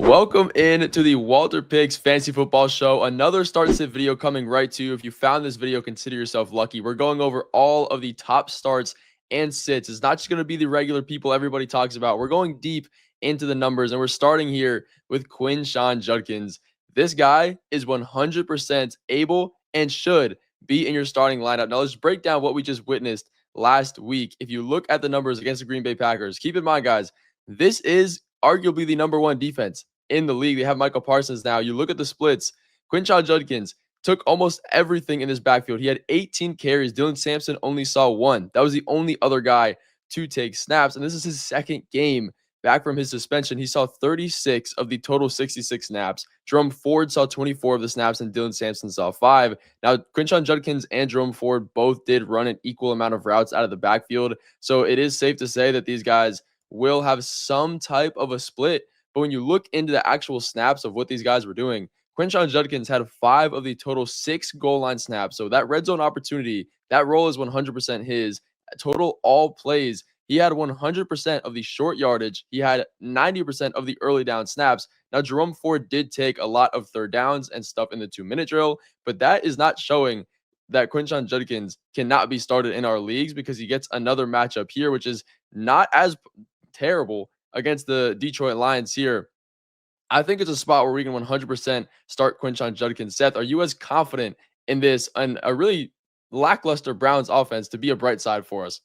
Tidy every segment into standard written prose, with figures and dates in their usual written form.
Welcome in to the WalterPicks Fantasy Football Show. Another start sit video coming right to you. If you found this video, consider yourself lucky. We're going over all of the top starts and sits. It's not just going to be the regular people everybody talks about. We're going deep into the numbers, and we're starting here with Quinshon Judkins. This guy is 100% able and should be in your starting lineup. Now, let's break down what we just witnessed last week. If you look at the numbers against the Green Bay Packers, keep in mind, guys, this is arguably the number one defense in the league. They have Michael Parsons now. You look at the splits. Quinshon Judkins took almost everything in this backfield. He had 18 carries. Dylan Sampson only saw one. That was the only other guy to take snaps. And this is his second game back from his suspension. He saw 36 of the total 66 snaps. Jerome Ford saw 24 of the snaps, and Dylan Sampson saw 5. Now, Quinshon Judkins and Jerome Ford both did run an equal amount of routes out of the backfield. So it is safe to say that these guys will have some type of a split. But when you look into the actual snaps of what these guys were doing, Quinshon Judkins had 5 of the total 6 goal line snaps. So that red zone opportunity, that role is 100% his. Total all plays, he had 100% of the short yardage. He had 90% of the early down snaps. Now, Jerome Ford did take a lot of third downs and stuff in the 2-minute drill, but that is not showing that Quinshon Judkins cannot be started in our leagues because he gets another matchup here, which is not as terrible against the Detroit Lions here. I think it's a spot where we can 100% start Quinshon Judkins. Seth, are you as confident in this and a really lackluster Browns offense to be a bright side for us?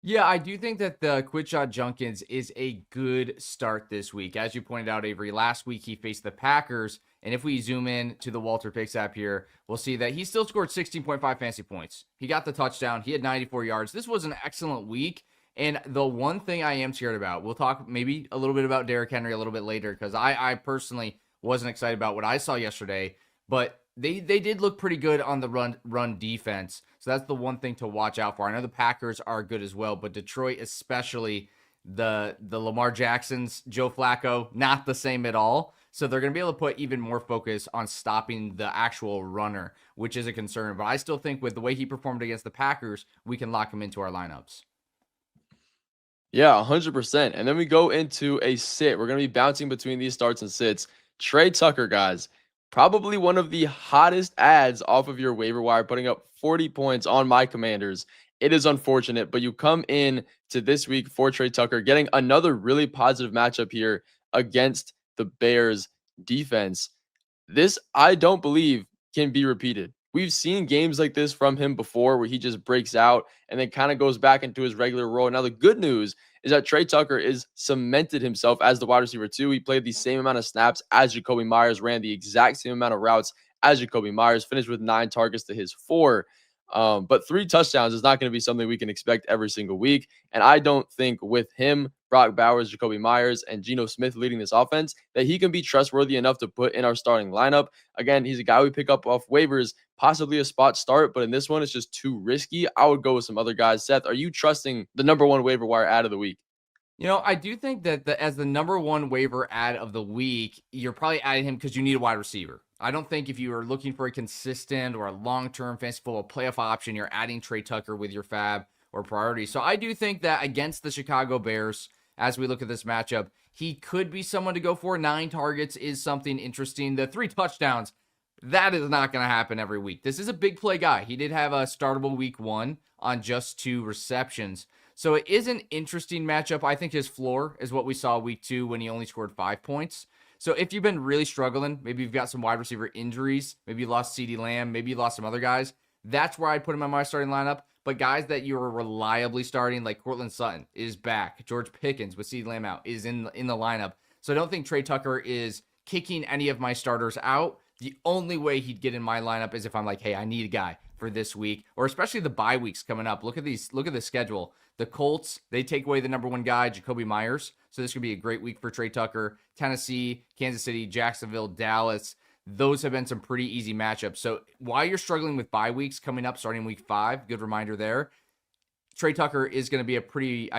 Yeah, I do think that the Quinshon Judkins is a good start this week. As you pointed out, Avery, last week he faced the Packers. And if we zoom in to the WalterPicks app here, we'll see that he still scored 16.5 fantasy points. He got the touchdown. He had 94 yards. This was an excellent week. And the one thing I am scared about, we'll talk maybe a little bit about Derrick Henry a little bit later, because I personally wasn't excited about what I saw yesterday, but they did look pretty good on the run defense. So that's the one thing to watch out for. I know the Packers are good as well, but Detroit, especially the Lamar Jacksons, Joe Flacco, not the same at all. So they're going to be able to put even more focus on stopping the actual runner, which is a concern. But I still think with the way he performed against the Packers, we can lock him into our lineups. Yeah, 100%. And then we go into a sit. We're going to be bouncing between these starts and sits. Trey Tucker, guys, probably one of the hottest ads off of your waiver wire, putting up 40 points on my Commanders. It is unfortunate, but you come in to this week for Trey Tucker, getting another really positive matchup here against the Bears defense. This, I don't believe, can be repeated. We've seen games like this from him before where he just breaks out and then kind of goes back into his regular role. Now, the good news is that Trey Tucker is cemented himself as the wide receiver too. He played the same amount of snaps as Jacoby Myers, ran the exact same amount of routes as Jacoby Myers, finished with 9 targets to his 4. But 3 touchdowns is not going to be something we can expect every single week. And I don't think with him, Brock Bowers, Jacoby Myers, and Geno Smith leading this offense, that he can be trustworthy enough to put in our starting lineup. Again, he's a guy we pick up off waivers, possibly a spot start, but in this one, it's just too risky. I would go with some other guys. Seth, are you trusting the number one waiver wire ad of the week? You know, I do think that as the number one waiver ad of the week, you're probably adding him because you need a wide receiver. I don't think if you are looking for a consistent or a long-term fantasy football playoff option, you're adding Trey Tucker with your fab or priority. So I do think that against the Chicago Bears, as we look at this matchup, he could be someone to go for. 9 targets is something interesting. The 3 touchdowns, that is not going to happen every week. This is a big play guy. He did have a startable week 1 on just 2 receptions. So it is an interesting matchup. I think his floor is what we saw week 2 when he only scored 5 points. So if you've been really struggling, maybe you've got some wide receiver injuries, maybe you lost CeeDee Lamb, maybe you lost some other guys, that's where I'd put him in my starting lineup. But guys that you're reliably starting, like Courtland Sutton is back. George Pickens with CeeDee Lamb out is in the lineup. So I don't think Trey Tucker is kicking any of my starters out. The only way he'd get in my lineup is if I'm like, hey, I need a guy for this week, or especially the bye weeks coming up. Look at the schedule. The Colts, they take away the number 1 guy, Jacoby Myers. So this could be a great week for Trey Tucker. Tennessee, Kansas City, Jacksonville, Dallas. Those have been some pretty easy matchups. So while you're struggling with bye weeks coming up, starting week 5, good reminder there, Trey Tucker is going to be a pretty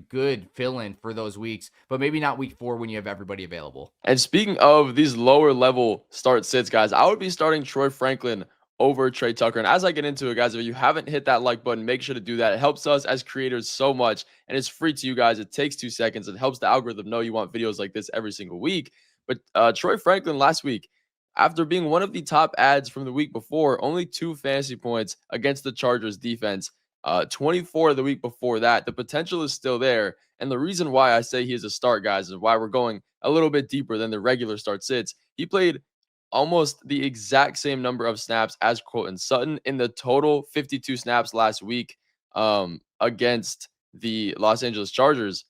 good fill-in for those weeks, but maybe not week 4 when you have everybody available. And speaking of these lower level start sits, guys, I would be starting Troy Franklin over Trey Tucker. And as I get into it, guys, if you haven't hit that like button, make sure to do that. It helps us as creators so much, and it's free to you guys. It takes 2 seconds. It helps the algorithm know you want videos like this every single week. But Troy Franklin last week, after being one of the top ads from the week before, only 2 fantasy points against the Chargers defense. 24 the week before that. The potential is still there. And the reason why I say he is a start, guys, is why we're going a little bit deeper than the regular start sits. He played almost the exact same number of snaps as Courtland Sutton in the total 52 snaps last week against the Los Angeles Chargers.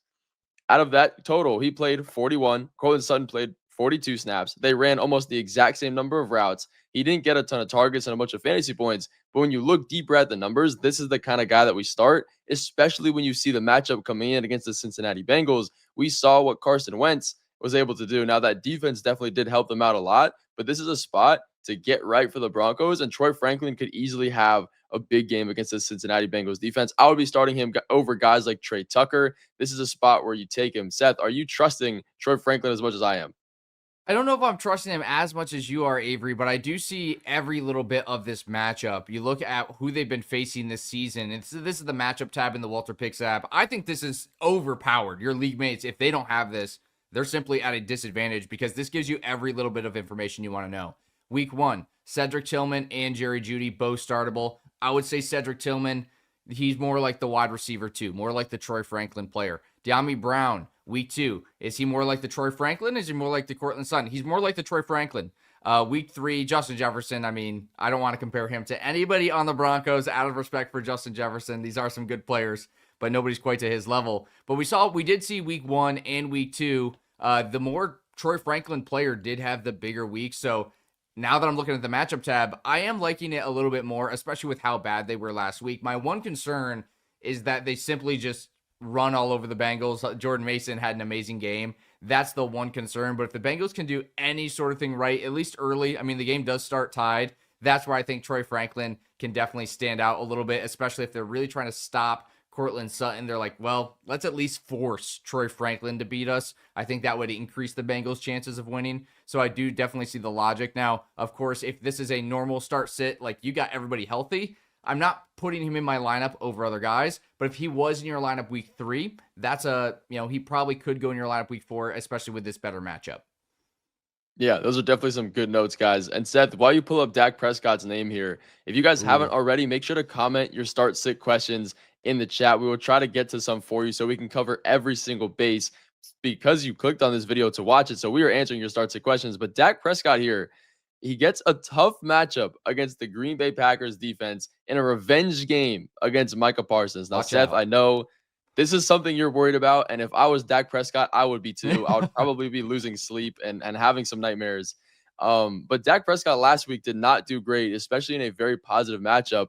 Out of that total, he played 41. Courtland Sutton played 42 snaps. They ran almost the exact same number of routes. He didn't get a ton of targets and a bunch of fantasy points. But when you look deeper at the numbers, this is the kind of guy that we start, especially when you see the matchup coming in against the Cincinnati Bengals. We saw what Carson Wentz was able to do. Now, that defense definitely did help them out a lot, but this is a spot to get right for the Broncos, and Troy Franklin could easily have a big game against the Cincinnati Bengals defense. I would be starting him over guys like Trey Tucker. This is a spot where you take him. Seth, are you trusting Troy Franklin as much as I am? I don't know if I'm trusting him as much as you are, Avery, but I do see every little bit of this matchup. You look at who they've been facing this season. This is the matchup tab in the WalterPicks app. I think this is overpowered. Your league mates, if they don't have this, they're simply at a disadvantage because this gives you every little bit of information you want to know. Week 1, Cedric Tillman and Jerry Jeudy, both startable. I would say Cedric Tillman, he's more like the wide receiver too, more like the Troy Franklin player. De'Ami Brown, week 2, is he more like the Troy Franklin? Is he more like the Courtland Sutton? He's more like the Troy Franklin. Week 3, Justin Jefferson. I mean, I don't want to compare him to anybody on the Broncos out of respect for Justin Jefferson. These are some good players, but nobody's quite to his level. But we did see week 1 and week 2. The more Troy Franklin player did have the bigger week. So now that I'm looking at the matchup tab, I am liking it a little bit more, especially with how bad they were last week. My one concern is that they simply just run all over the Bengals. Jordan Mason had an amazing game. That's the one concern. But if the Bengals can do any sort of thing right, at least early, I mean, the game does start tied. That's where I think Troy Franklin can definitely stand out a little bit, especially if they're really trying to stop Courtland Sutton. They're like, well, let's at least force Troy Franklin to beat us. I think that would increase the Bengals' chances of winning. So I do definitely see the logic. Now, of course, if this is a normal start sit, like you got everybody healthy, I'm not putting him in my lineup over other guys. But if he was in your lineup week 3, that's he probably could go in your lineup week 4, especially with this better matchup. Yeah, those are definitely some good notes, guys. And Seth, while you pull up Dak Prescott's name here, if you guys haven't already, make sure to comment your start sit questions in the chat. We will try to get to some for you so we can cover every single base because you clicked on this video to watch it. So we are answering your start sit questions. But Dak Prescott here, he gets a tough matchup against the Green Bay Packers defense in a revenge game against Micah Parsons. Now, Seth, I know this is something you're worried about. And if I was Dak Prescott, I would be too. I would probably be losing sleep and having some nightmares. But Dak Prescott last week did not do great, especially in a very positive matchup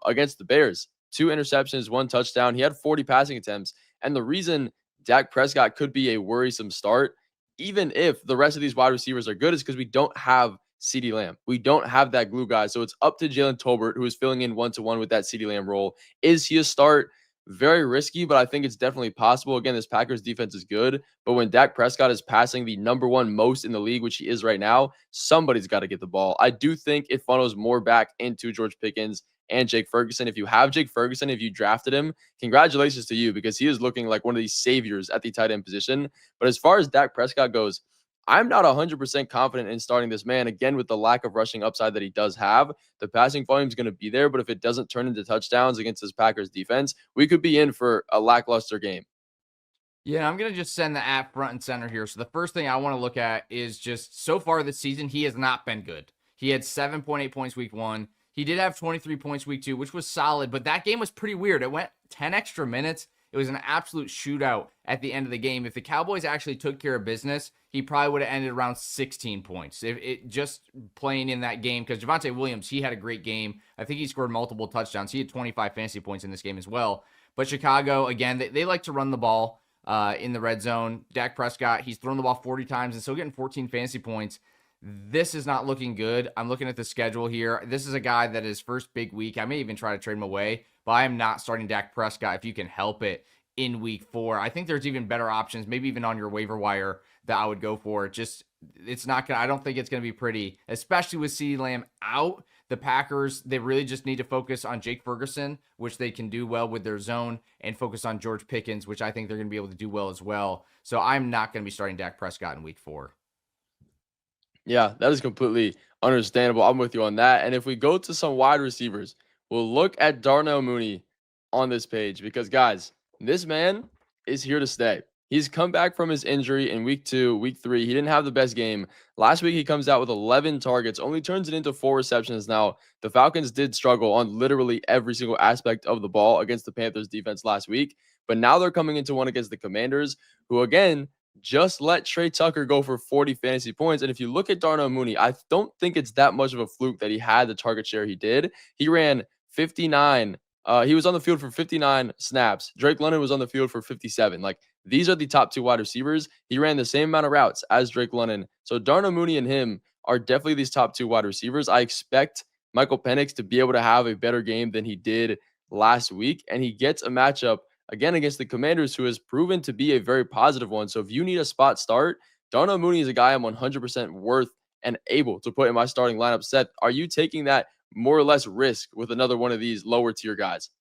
against the Bears. 2 interceptions, 1 touchdown. He had 40 passing attempts. And the reason Dak Prescott could be a worrisome start, even if the rest of these wide receivers are good, is because we don't have CeeDee Lamb. We don't have that glue guy. So it's up to Jalen Tolbert, who is filling in one-to-one with that CeeDee Lamb role. Is he a start? Very risky, but I think it's definitely possible. Again, this Packers defense is good, but when Dak Prescott is passing the number 1 most in the league, which he is right now, somebody's got to get the ball. I do think it funnels more back into George Pickens and Jake Ferguson. If you have Jake Ferguson, if you drafted him, congratulations to you because he is looking like one of these saviors at the tight end position. But as far as Dak Prescott goes, I'm not 100% confident in starting this man. Again, with the lack of rushing upside that he does have, the passing volume is going to be there. But if it doesn't turn into touchdowns against this Packers defense, we could be in for a lackluster game. Yeah, I'm going to just send the app front and center here. So the first thing I want to look at is just so far this season, he has not been good. He had 7.8 points week 1. He did have 23 points week 2, which was solid, but that game was pretty weird. It went 10 extra minutes. It was an absolute shootout at the end of the game. If the Cowboys actually took care of business, he probably would have ended around 16 points. If it just playing in that game, because Javonte Williams, he had a great game. I think he scored multiple touchdowns. He had 25 fantasy points in this game as well. But Chicago, again, they like to run the ball in the red zone. Dak Prescott, he's thrown the ball 40 times and still getting 14 fantasy points. This is not looking good. I'm looking at the schedule here. This is a guy that his first big week, I may even try to trade him away, but I am not starting Dak Prescott if you can help it in week 4. I think there's even better options, maybe even on your waiver wire that I would go for. It's not going to, I don't think it's going to be pretty, especially with CeeDee Lamb out. The Packers, they really just need to focus on Jake Ferguson, which they can do well with their zone, and focus on George Pickens, which I think they're going to be able to do well as well. So I'm not going to be starting Dak Prescott in week 4. Yeah, that is completely understandable. I'm with you on that. And if we go to some wide receivers, we'll look at Darnell Mooney on this page because, guys, this man is here to stay. He's come back from his injury in week 2, week 3. He didn't have the best game. Last week, he comes out with 11 targets, only turns it into 4 receptions. Now, the Falcons did struggle on literally every single aspect of the ball against the Panthers defense last week. But now they're coming into one against the Commanders, who, again, just let Trey Tucker go for 40 fantasy points. And if you look at Darnell Mooney, I don't think it's that much of a fluke that he had the target share he did. He ran 59. He was on the field for 59 snaps. Drake London was on the field for 57. Like, these are the top 2 wide receivers. He ran the same amount of routes as Drake London. So Darnell Mooney and him are definitely these top 2 wide receivers. I expect Michael Penix to be able to have a better game than he did last week. And he gets a matchup again against the Commanders, who has proven to be a very positive one. So if you need a spot start, Darnell Mooney is a guy I'm 100% worth and able to put in my starting lineup. Seth, are you taking that more or less risk with another one of these lower tier guys?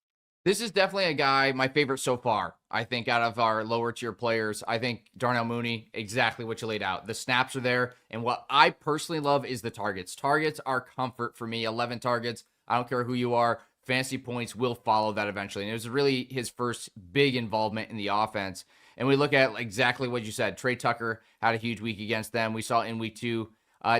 This is definitely a guy, my favorite so far. I think out of our lower tier players, I think Darnell Mooney, exactly what you laid out. The snaps are there. And what I personally love is the targets. Targets are comfort for me. 11 targets. I don't care who you are. Fantasy points will follow that eventually. And it was really his first big involvement in the offense. And we look at exactly what you said. Trey Tucker had a huge week against them. We saw in week 2,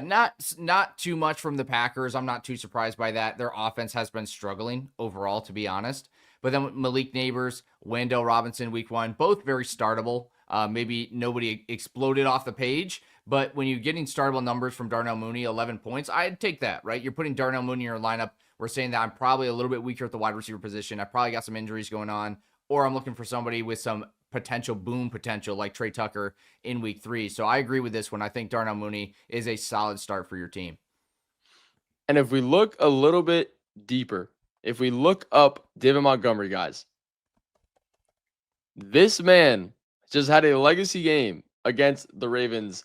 not too much from the Packers. I'm not too surprised by that. Their offense has been struggling overall, to be honest. But then Malik Neighbors, Wendell Robinson, week 1, both very startable. Maybe nobody exploded off the page, but when you're getting startable numbers from Darnell Mooney, 11 points, I'd take that, right? You're putting Darnell Mooney in your lineup. We're saying that I'm probably a little bit weaker at the wide receiver position. I probably got some injuries going on, or I'm looking for somebody with some potential boom potential like Trey Tucker in week 3. So I agree with this one. I think Darnell Mooney is a solid start for your team. And if we look a little bit deeper, if we look up David Montgomery, guys, this man just had a legacy game against the Ravens.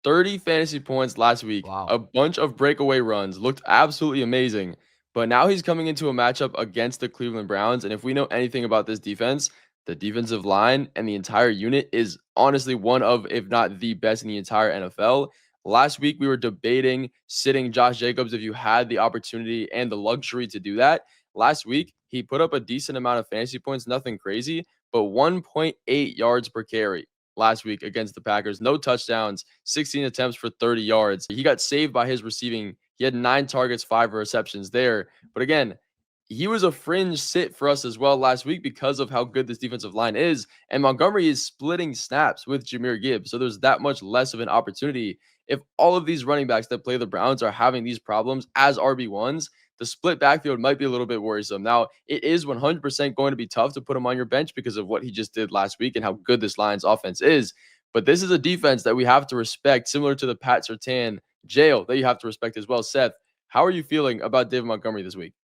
30 fantasy points last week, Wow. A bunch of breakaway runs, looked absolutely amazing. But now he's coming into a matchup against the Cleveland Browns. And if we know anything about this defense, the defensive line and the entire unit is honestly one of, if not the best in the entire NFL. Last week, we were debating sitting Josh Jacobs if you had the opportunity and the luxury to do that. Last week, he put up a decent amount of fantasy points, nothing crazy, but 1.8 yards per carry last week against the Packers. No touchdowns, 16 attempts for 30 yards. He got saved by his receiving. He had 9 targets, 5 receptions there. But again, he was a fringe sit for us as well last week because of how good this defensive line is. And Montgomery is splitting snaps with Jahmyr Gibbs. So there's that much less of an opportunity. If all of these running backs that play the Browns are having these problems as RB1s, the split backfield might be a little bit worrisome. Now, it is 100% going to be tough to put him on your bench because of what he just did last week and how good this Lions offense is. But this is a defense that we have to respect, similar to the Pat Surtain jail that you have to respect as well. Seth, how are you feeling about David Montgomery this week?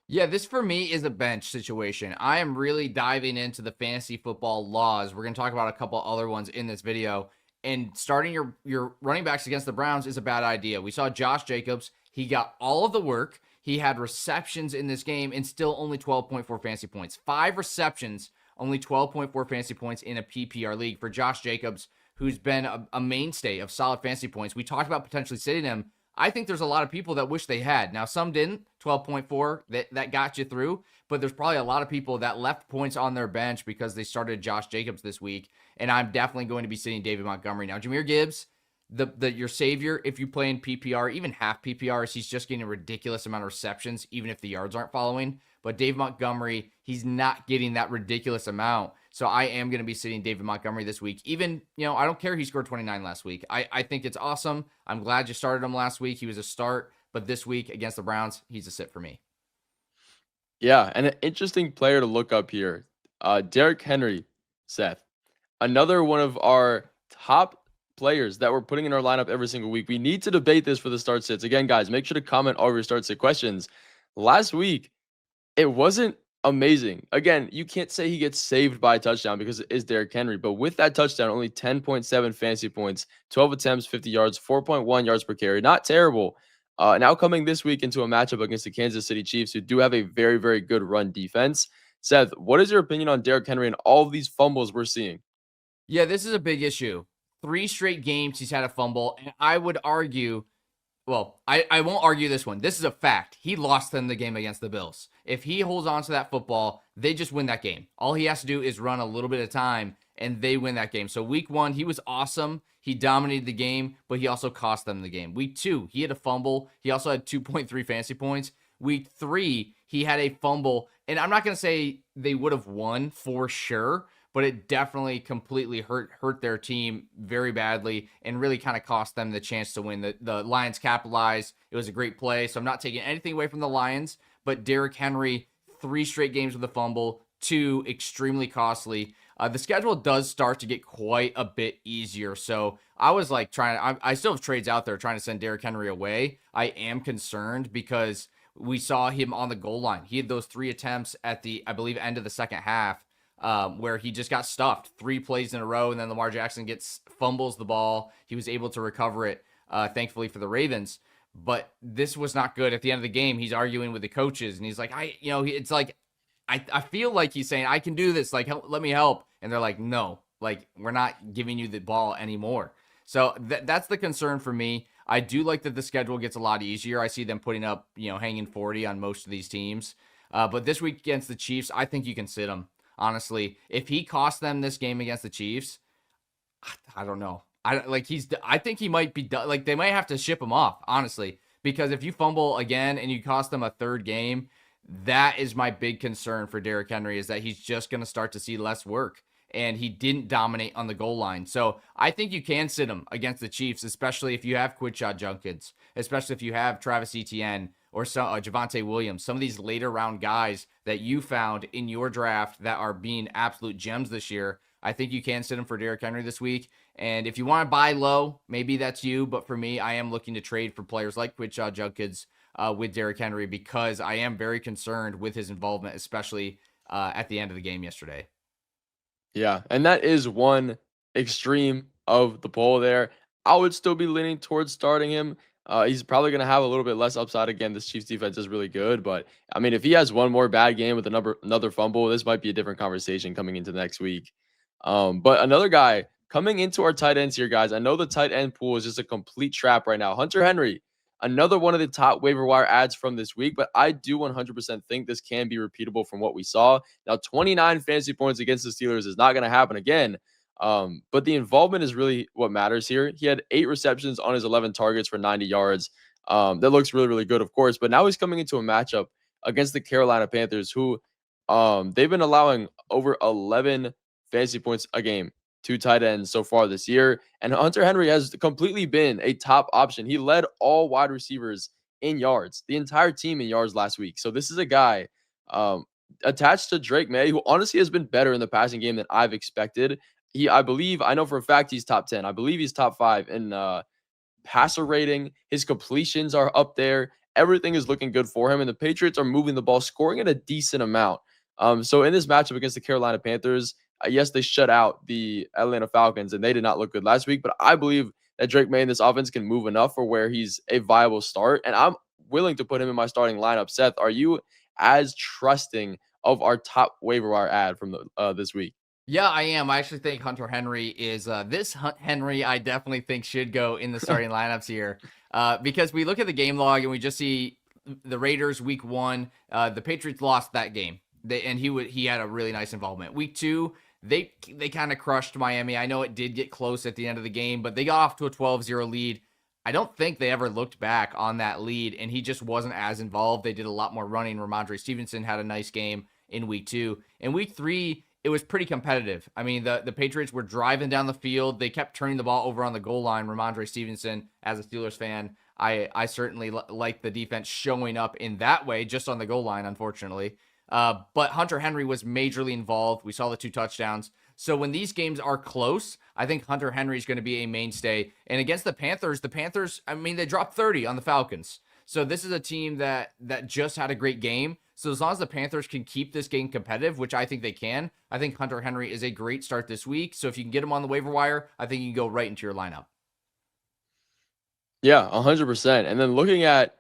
Yeah, this for me is a bench situation. I am really diving into the fantasy football laws. We're going to talk about a couple other ones in this video. And starting your running backs against the Browns is a bad idea. We saw Josh Jacobs. He got all of the work. He had receptions in this game and still only 12.4 fantasy points. 5 receptions, only 12.4 fantasy points in a PPR league for Josh Jacobs, who's been a mainstay of solid fantasy points. We talked about potentially sitting him. I think there's a lot of people that wish they had. Now, some didn't. 12.4, that got you through. But there's probably a lot of people that left points on their bench because they started Josh Jacobs this week. And I'm definitely going to be sitting David Montgomery. Now, Jahmyr Gibbs, your savior, if you play in PPR, even half PPRs, he's just getting a ridiculous amount of receptions, even if the yards aren't following. But David Montgomery, he's not getting that ridiculous amount. So I am going to be sitting David Montgomery this week. Even, I don't care he scored 29 last week. I think it's awesome. I'm glad you started him last week. He was a start. But this week against the Browns, he's a sit for me. Yeah, and an interesting player to look up here. Derrick Henry, Seth. Another one of our top players that we're putting in our lineup every single week. We need to debate this for the start sits. Again, guys, make sure to comment all of your start sit questions. Last week, it wasn't amazing. Again, you can't say he gets saved by a touchdown because it is Derrick Henry. But with that touchdown, only 10.7 fantasy points, 12 attempts, 50 yards, 4.1 yards per carry. Not terrible. Now coming this week into a matchup against the Kansas City Chiefs, who do have a very, very good run defense. Seth, what is your opinion on Derrick Henry and all of these fumbles we're seeing? Yeah, this is a big issue. 3 straight games he's had a fumble, and I would argue, well, I won't argue this one. This is a fact. He lost them the game against the Bills. If he holds on to that football, they just win that game. All he has to do is run a little bit of time, and they win that game. So week 1, he was awesome. He dominated the game, but he also cost them the game. Week 2, he had a fumble. He also had 2.3 fantasy points. Week 3, he had a fumble. And I'm not going to say they would have won for sure, but it definitely completely hurt their team very badly and really kind of cost them the chance to win. The Lions capitalized. It was a great play. So I'm not taking anything away from the Lions, but Derrick Henry, 3 straight games with a fumble, 2 extremely costly. The schedule does start to get quite a bit easier. So I was like I still have trades out there trying to send Derrick Henry away. I am concerned because we saw him on the goal line. He had those 3 attempts at the, I believe, end of the second half, where he just got stuffed 3 plays in a row, and then Lamar Jackson fumbles the ball. He was able to recover it, thankfully for the Ravens. But this was not good. At the end of the game, he's arguing with the coaches, and he's like, it's like, I feel like he's saying, I can do this. Like, let me help. And they're like, no, like, we're not giving you the ball anymore. So that's the concern for me. I do like that the schedule gets a lot easier. I see them putting up, hanging 40 on most of these teams. But this week against the Chiefs, I think you can sit him. Honestly, if he costs them this game against the Chiefs, I don't know. I think he might be done. Like, they might have to ship him off, honestly, because if you fumble again and you cost them a 3rd game, that is my big concern for Derrick Henry, is that he's just going to start to see less work, and he didn't dominate on the goal line. So I think you can sit him against the Chiefs, especially if you have Judkins, especially if you have Travis Etienne or Javonte Williams, some of these later round guys that you found in your draft that are being absolute gems this year. I think you can sit him for Derrick Henry this week. And if you want to buy low, maybe that's you. But for me, I am looking to trade for players like Judkins with Derrick Henry, because I am very concerned with his involvement, especially at the end of the game yesterday. Yeah, and that is one extreme of the poll there. I would still be leaning towards starting him. He's probably going to have a little bit less upside again. This Chiefs defense is really good, but I mean, if he has one more bad game with another fumble, this might be a different conversation coming into next week. But another guy coming into our tight ends here, guys. I know the tight end pool is just a complete trap right now. Hunter Henry, another one of the top waiver wire ads from this week, but I do 100% think this can be repeatable from what we saw. Now, 29 fantasy points against the Steelers is not going to happen again. But the involvement is really what matters here. He had 8 receptions on his 11 targets for 90 yards. That looks really, really good, of course. But now he's coming into a matchup against the Carolina Panthers, who they've been allowing over 11 fantasy points a game to tight ends so far this year. And Hunter Henry has completely been a top option. He led all wide receivers in yards, the entire team in yards last week. So this is a guy attached to Drake May, who honestly has been better in the passing game than I've expected. I know for a fact he's top 10. I believe he's top 5 in passer rating. His completions are up there. Everything is looking good for him. And the Patriots are moving the ball, scoring at a decent amount. So in this matchup against the Carolina Panthers, yes, they shut out the Atlanta Falcons, and they did not look good last week. But I believe that Drake May in this offense can move enough for where he's a viable start. And I'm willing to put him in my starting lineup. Seth, are you as trusting of our top waiver wire ad from this week? Yeah, I am. I actually think Hunter Henry is this Henry. I definitely think should go in the starting lineups here, because we look at the game log and we just see the Raiders week 1. The Patriots lost that game, he had a really nice involvement. Week 2, they kind of crushed Miami. I know it did get close at the end of the game, but they got off to a 12-0 lead. I don't think they ever looked back on that lead, and he just wasn't as involved. They did a lot more running. Ramondre Stevenson had a nice game in week 2. In week 3, it was pretty competitive. I mean, the Patriots were driving down the field. They kept turning the ball over on the goal line. Ramondre Stevenson, as a Steelers fan, I certainly like the defense showing up in that way, just on the goal line, unfortunately. But Hunter Henry was majorly involved. We saw the 2 touchdowns. So when these games are close, I think Hunter Henry is going to be a mainstay. And against the Panthers, I mean, they dropped 30 on the Falcons. So this is a team that just had a great game. So as long as the Panthers can keep this game competitive, which I think they can, I think Hunter Henry is a great start this week. So if you can get him on the waiver wire, I think you can go right into your lineup. Yeah, 100%. And then looking at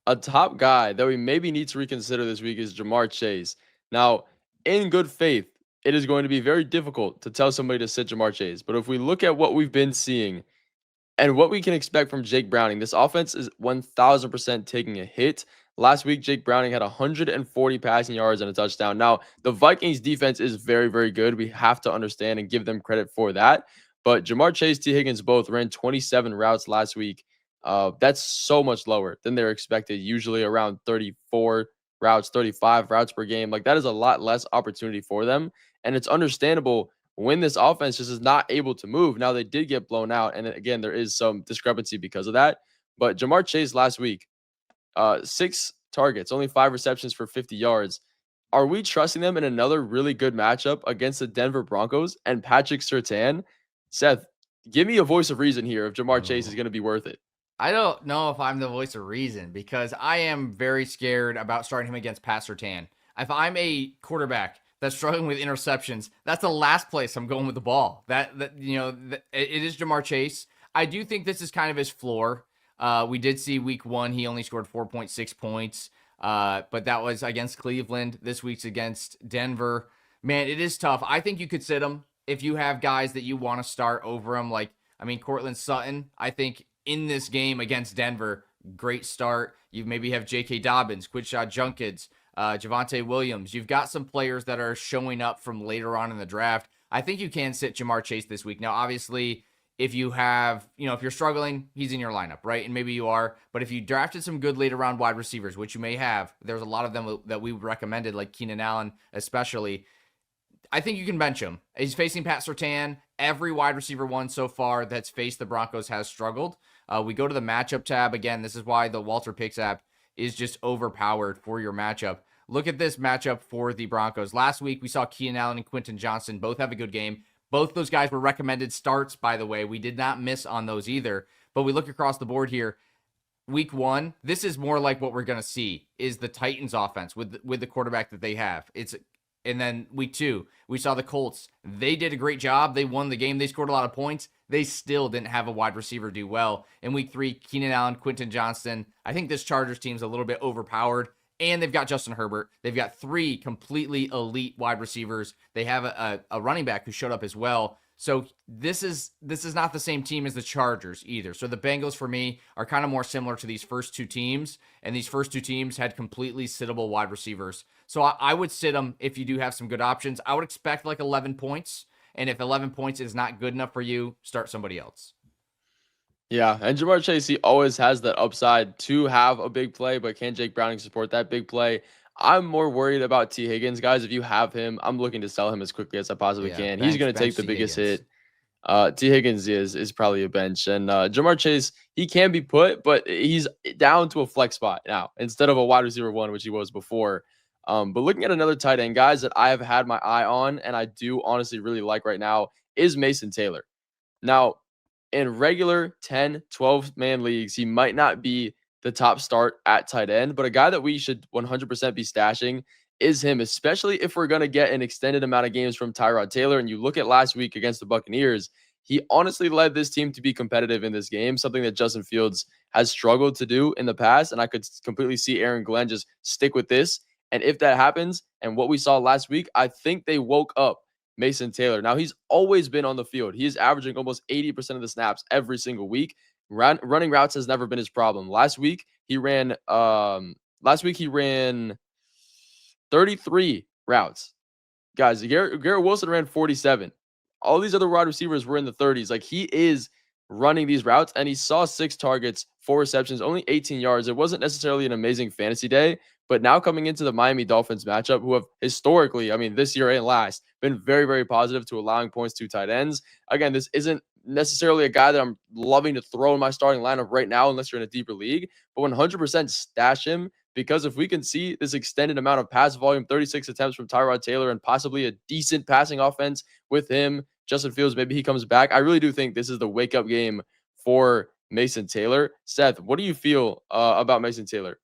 a top guy that we maybe need to reconsider this week is Jamar Chase. Now, in good faith, it is going to be very difficult to tell somebody to sit Jamar Chase. But if we look at what we've been seeing and what we can expect from Jake Browning, this offense is 1000% taking a hit. Last week, Jake Browning had 140 passing yards and a touchdown. Now, the Vikings defense is very, very good. We have to understand and give them credit for that. But Jamar Chase, T. Higgins both ran 27 routes last week. That's so much lower than they're expected, usually around 34 routes, 35 routes per game. Like, that is a lot less opportunity for them. And it's understandable when this offense just is not able to move. Now, they did get blown out. And again, there is some discrepancy because of that. But Jamar Chase last week, 6 targets, only 5 receptions for 50 yards. Are we trusting them in another really good matchup against the Denver Broncos and Patrick Surtain? Seth, give me a voice of reason here if Jamar Chase is Oh. going to be worth it. I don't know if I'm the voice of reason because I am very scared about starting him against Pat Surtain. If I'm a quarterback that's struggling with interceptions, that's the last place I'm going with the ball. It is Jamar Chase. I do think this is kind of his floor. We did see week 1, he only scored 4.6 points, but that was against Cleveland. This week's against Denver. Man, it is tough. I think you could sit him if you have guys that you want to start over him. Cortland Sutton, I think in this game against Denver, great start. You maybe have J.K. Dobbins, Quidshot Judkins, Javonte Williams. You've got some players that are showing up from later on in the draft. I think you can sit Jamar Chase this week. Now, obviously, if you have, if you're struggling, he's in your lineup, right? And maybe you are. But if you drafted some good later round wide receivers, which you may have, there's a lot of them that we recommended, like Keenan Allen especially. I think you can bench him. He's facing Pat Surtain. Every wide receiver one so far that's faced the Broncos has struggled. We go to the matchup tab. Again, this is why the WalterPicks app is just overpowered for your matchup. Look at this matchup for the Broncos. Last week, we saw Keenan Allen and Quentin Johnson both have a good game. Both those guys were recommended starts, by the way. We did not miss on those either. But we look across the board here. Week 1, this is more like what we're going to see is the Titans offense with the quarterback that they have. And then week 2, we saw the Colts. They did a great job. They won the game. They scored a lot of points. They still didn't have a wide receiver do well. In week 3, Keenan Allen, Quentin Johnston. I think this Chargers team's a little bit overpowered. And they've got Justin Herbert. They've got 3 completely elite wide receivers. They have a running back who showed up as well. So this is not the same team as the Chargers either. So the Bengals, for me, are kind of more similar to these first 2 teams. And these first 2 teams had completely sittable wide receivers. So I would sit them if you do have some good options. I would expect like 11 points. And if 11 points is not good enough for you, start somebody else. Yeah, and Jamar Chase, he always has that upside to have a big play, but can Jake Browning support that big play? I'm more worried about T. Higgins, guys. If you have him, I'm looking to sell him as quickly as I possibly Yeah, can. He's going to take bench the T. biggest Higgins. hit. T. Higgins is probably a bench, and Jamar Chase, he can be put, but he's down to a flex spot now instead of a wide receiver 1, which he was before. But looking at another tight end, guys, that I have had my eye on, and I do honestly really like right now, is Mason Taylor. Now, in regular 10, 12-man leagues, he might not be the top start at tight end, but a guy that we should 100% be stashing is him, especially if we're going to get an extended amount of games from Tyrod Taylor. And you look at last week against the Buccaneers, he honestly led this team to be competitive in this game, something that Justin Fields has struggled to do in the past. And I could completely see Aaron Glenn just stick with this. And if that happens, and what we saw last week, I think they woke up Mason Taylor. Now, he's always been on the field. He is averaging almost 80% of the snaps every single week. Running routes has never been his problem. Last week he ran 33 routes. Guys, Garrett Wilson ran 47. All these other wide receivers were in the 30s. Like, he is running these routes, and he saw 6 targets, 4 receptions, only 18 yards. It wasn't necessarily an amazing fantasy day, but now coming into the Miami Dolphins matchup, who have historically, this year and last, been very, very positive to allowing points to tight ends. Again, this isn't necessarily a guy that I'm loving to throw in my starting lineup right now unless you're in a deeper league, but 100% stash him, because if we can see this extended amount of pass volume, 36 attempts from Tyrod Taylor, and possibly a decent passing offense with him, Justin Fields, maybe he comes back. I really do think this is the wake-up game for Mason Taylor. Seth, what do you feel about Mason Taylor?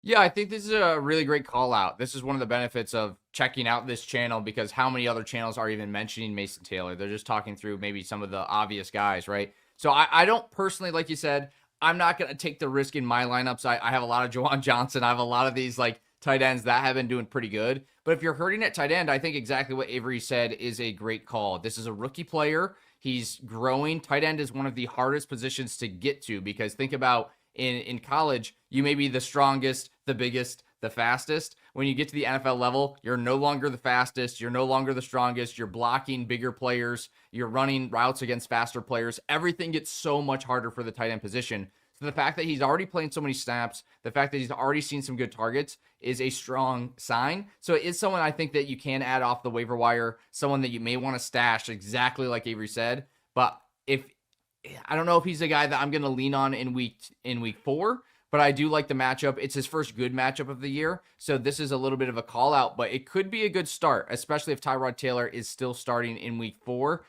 Yeah, I think this is a really great call out. This is one of the benefits of checking out this channel, because how many other channels are even mentioning Mason Taylor? They're just talking through maybe some of the obvious guys, right? So I don't personally, like you said, I'm not going to take the risk in my lineups. I have a lot of Juwan Johnson. I have a lot of these like tight ends that have been doing pretty good. But if you're hurting at tight end, I think exactly what Avery said is a great call. This is a rookie player. He's growing. Tight end is one of the hardest positions to get to because think about in college, you may be the strongest, the biggest, the fastest. When you get to the NFL level, you're no longer the fastest. You're no longer the strongest. You're blocking bigger players. You're running routes against faster players. Everything gets so much harder for the tight end position. So the fact that he's already playing so many snaps, the fact that he's already seen some good targets is a strong sign. So it is someone I think that you can add off the waiver wire, someone that you may want to stash exactly like Avery said. But if I don't know if he's a guy that I'm going to lean on in week 4, but I do like the matchup. It's his first good matchup of the year. So this is a little bit of a call out, but it could be a good start, especially if Tyrod Taylor is still starting in week 4.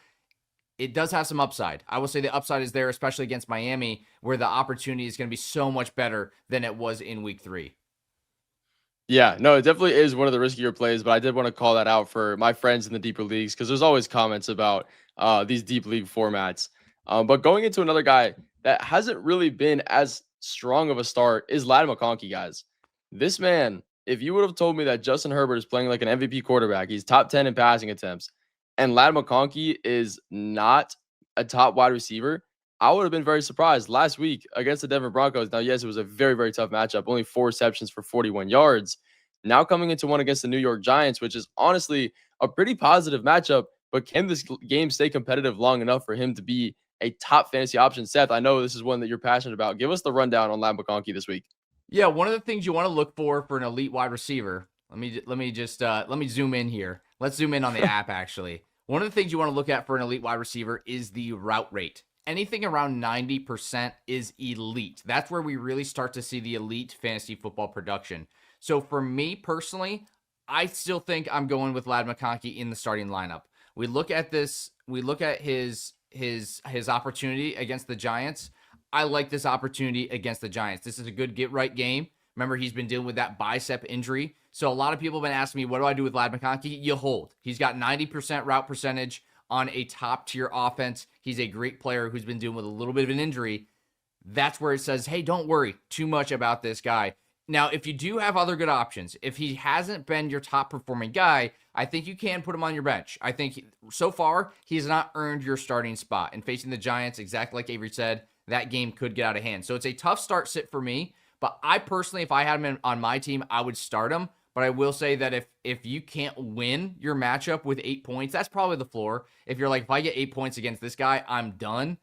It does have some upside. I will say the upside is there, especially against Miami, where the opportunity is going to be so much better than it was in week 3. Yeah, no, it definitely is one of the riskier plays, but I did want to call that out for my friends in the deeper leagues because there's always comments about these deep league formats. But going into another guy that hasn't really been as strong of a start is Ladd McConkey, guys. This man, if you would have told me that Justin Herbert is playing like an MVP quarterback, he's top 10 in passing attempts, and Ladd McConkey is not a top wide receiver, I would have been very surprised. Last week against the Denver Broncos, now, yes, it was a very, very tough matchup, only 4 receptions for 41 yards. Now coming into one against the New York Giants, which is honestly a pretty positive matchup, but can this game stay competitive long enough for him to be a top fantasy option? Seth, I know this is one that you're passionate about. Give us the rundown on Ladd McConkey this week. Yeah, one of the things you want to look for an elite wide receiver. Let me zoom in here. Let's zoom in on the app actually. One of the things you want to look at for an elite wide receiver is the route rate. Anything around 90% is elite. That's where we really start to see the elite fantasy football production. So for me personally, I still think I'm going with Ladd McConkey in the starting lineup. We look at this, we look at his opportunity against the Giants. I like this opportunity against the Giants. This is a good get-right game. Remember, he's been dealing with that bicep injury. So a lot of people have been asking me, what do I do with Ladd McConkey? You hold. He's got 90% route percentage on a top-tier offense. He's a great player who's been dealing with a little bit of an injury. That's where it says, hey, don't worry too much about this guy. Now, if you do have other good options, if he hasn't been your top-performing guy, I think you can put him on your bench. I think so far, he's not earned your starting spot. And facing the Giants, exactly like Avery said, that game could get out of hand. So it's a tough start sit for me. But I personally, if I had him on my team, I would start him. But I will say that if you can't win your matchup with 8 points, that's probably the floor. If you're like, if I get 8 points against this guy, I'm done.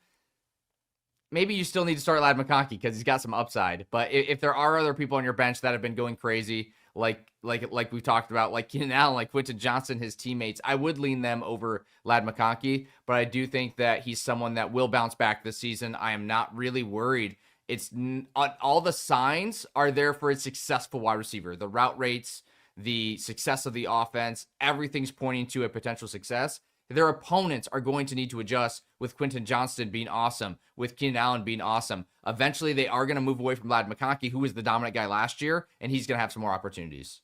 Maybe you still need to start Ladd McConkey because he's got some upside. But if there are other people on your bench that have been going crazy, like we talked about, like Keenan Allen, like Quentin Johnson, his teammates, I would lean them over Ladd McConkey. But I do think that he's someone that will bounce back this season. I am not really worried. It's all the signs are there for a successful wide receiver. The route rates, the success of the offense, everything's pointing to a potential success. Their opponents are going to need to adjust with Quentin Johnston being awesome, with Keenan Allen being awesome. Eventually, they are going to move away from Ladd McConkey, who was the dominant guy last year, and he's going to have some more opportunities.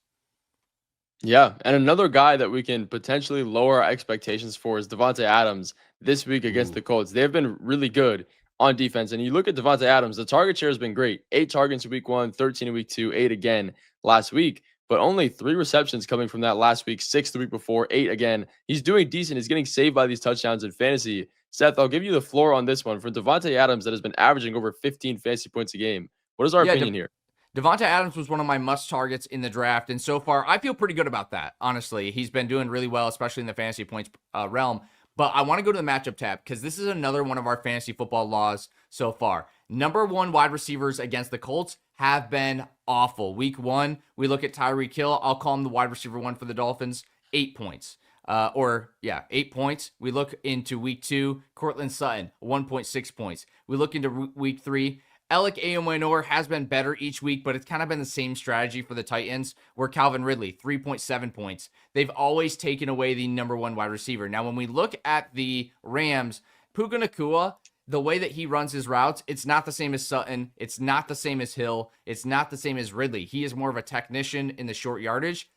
Yeah, and another guy that we can potentially lower our expectations for is Devontae Adams this week against the Colts. They've been really good on defense, and you look at Devontae Adams, the target share has been great. 8 targets in week 1, 13 in week 2, 8 again last week. But only 3 receptions coming from that last week, 6 the week before, 8 again. He's doing decent. He's getting saved by these touchdowns in fantasy. Seth, I'll give you the floor on this one. For Devontae Adams that has been averaging over 15 fantasy points a game, what is our opinion here? Devontae Adams was one of my must targets in the draft, and so far, I feel pretty good about that, honestly. He's been doing really well, especially in the fantasy points realm. But I want to go to the matchup tab because this is another one of our fantasy football laws so far. Number 1 wide receivers against the Colts have been awful. Week 1, we look at Tyreek Hill. I'll call him the wide receiver 1 for the Dolphins. 8 points. 8 points. We look into week 2, Cortland Sutton, 1.6 points. We look into week 3, Alec Ayomanor has been better each week, but it's kind of been the same strategy for the Titans, where Calvin Ridley, 3.7 points. They've always taken away the number 1 wide receiver. Now, when we look at the Rams, Puka Nacua, the way that he runs his routes, it's not the same as Sutton. It's not the same as Hill. It's not the same as Ridley. He is more of a technician in the short yardage.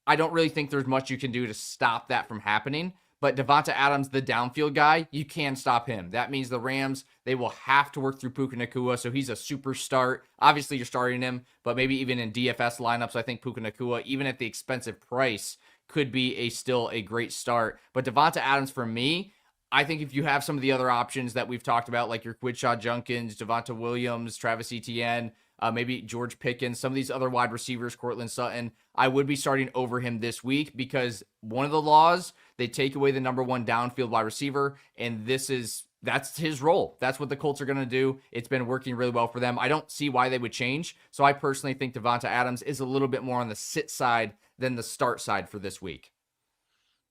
I don't really think there's much you can do to stop that from happening. But Devonta Adams, the downfield guy, you can stop him. That means the Rams, they will have to work through Puka Nacua, so he's a super start. Obviously, you're starting him, but maybe even in DFS lineups, I think Puka Nacua, even at the expensive price, could be still a great start. But Devonta Adams, for me, I think if you have some of the other options that we've talked about, like your Quidshot Judkins, Devonta Williams, Travis Etienne, maybe George Pickens, some of these other wide receivers, Cortland Sutton, I would be starting over him this week because one of the laws, they take away the number one downfield wide receiver, and that's his role. That's what the Colts are going to do. It's been working really well for them. I don't see why they would change. So I personally think Devonta Adams is a little bit more on the sit side than the start side for this week.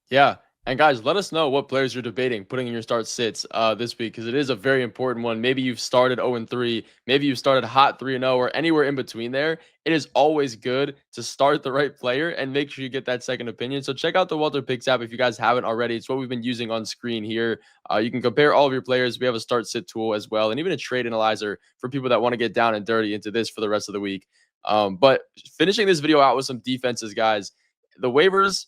Yeah. And guys, let us know what players you're debating putting in your start sits this week, because it is a very important one. Maybe you've started 0-3, maybe you've started hot 3-0, or anywhere in between there. It is always good to start the right player and make sure you get that second opinion. So check out the WalterPicks app if you guys haven't already. It's what we've been using on screen here. You can compare all of your players. We have a start sit tool as well, and even a trade analyzer for people that want to get down and dirty into this for the rest of the week. But finishing this video out with some defenses, guys, the waivers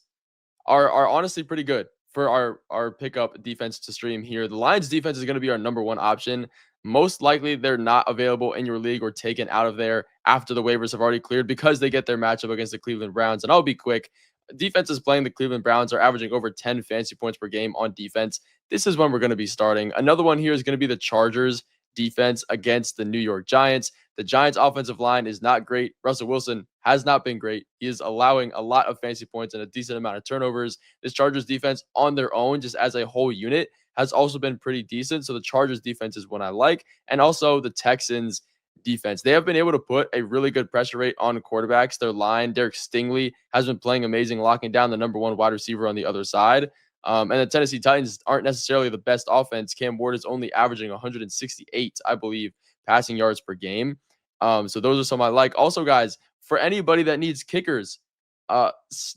are honestly pretty good for our pickup defense to stream here. The Lions defense is going to be our number one option. Most likely they're not available in your league or taken out of there after the waivers have already cleared because they get their matchup against the Cleveland Browns. And I'll be quick. Defenses playing the Cleveland Browns are averaging over 10 fantasy points per game on defense. This is when we're going to be starting. Another one here is going to be the Chargers defense against the New York Giants. The Giants offensive line is not great. Russell Wilson has not been great. He is allowing a lot of fantasy points and a decent amount of turnovers. This Chargers defense on their own, just as a whole unit, has also been pretty decent. So the Chargers defense is one I like. And also the Texans defense. They have been able to put a really good pressure rate on quarterbacks. Their line, Derek Stingley, has been playing amazing, locking down the number one wide receiver on the other side. And the Tennessee Titans aren't necessarily the best offense. Cam Ward is only averaging 168, I believe, passing yards per game. So those are some I like. Also, guys, for anybody that needs kickers,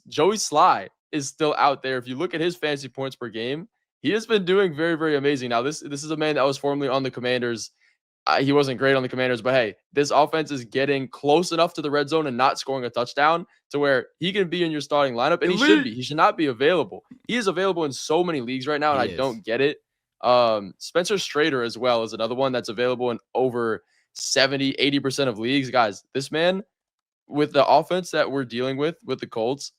Joey Sly is still out there. If you look at his fantasy points per game, he has been doing very, very amazing. Now, this is a man that was formerly on the Commanders. He wasn't great on the Commanders, but hey, this offense is getting close enough to the red zone and not scoring a touchdown to where he can be in your starting lineup, and he should be. He should not be available. He is available in so many leagues right now, and I don't get it. Spencer Strader as well is another one that's available in over 70-80% of leagues. Guys, this man, with the offense that we're dealing with the Colts,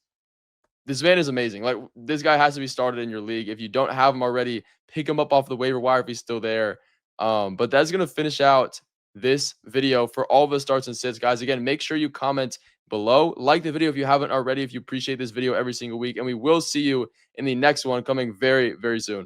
this man is amazing. Like, this guy has to be started in your league. If you don't have him already, pick him up off the waiver wire if he's still there. But that's going to finish out this video for all the starts and sits, guys. Again, make sure you comment below. Like the video if you haven't already, if you appreciate this video every single week. And we will see you in the next one coming very, very soon.